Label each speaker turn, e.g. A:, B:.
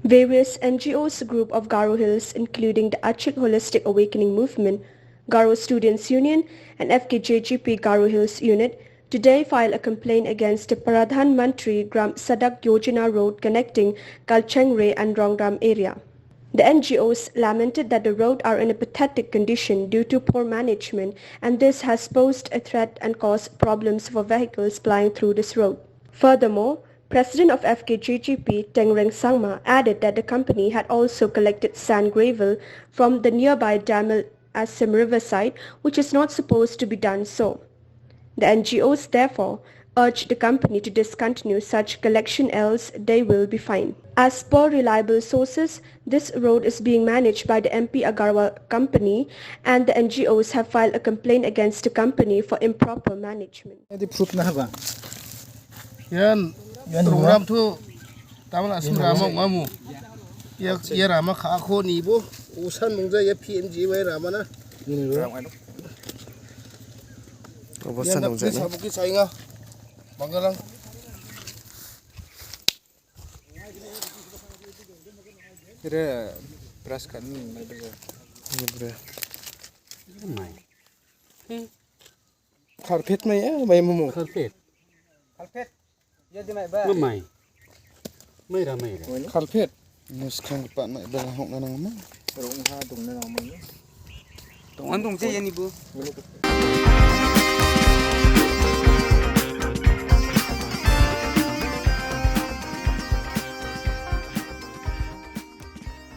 A: Various NGOs group of Garo Hills, including the Achik Holistic Awakening Movement, Garo Students Union, and FKJGP Garo Hills Unit, today filed a complaint against the Pradhan Mantri Gram Sadak Yojana road connecting Kalchengre and Rongram area. The NGOs lamented that the roads are in a pathetic condition due to poor management, and this has posed a threat and caused problems for vehicles plying through this road. Furthermore, President of FKJGP Tengreng Sangma added that the company had also collected sand gravel from the nearby Damel Assam riverside, which is not supposed to be done so. The NGOs therefore urged the company to discontinue such collection, else they will be fined. As per reliable sources, this road is being managed by the MP Agarwal company, and the NGOs have filed a complaint against the company for improper management.
B: Program tu taman asam ramah mamu, ya ramah khako ni bo, usan mungza ya Pmgsy way ramah na. Ya nak beli sabuki sainga, banggalang.
C: Kira beras kan ni beras. Mai.
B: Karpet mai ya, mai mamu.
C: Karpet.
B: Ya di mai ba.
C: Mai. Mai ramai.
B: Karpet. Nuskang pak mai belahok na nama.
C: Terung ha tung na nama ni. Tung an tung je ni bu.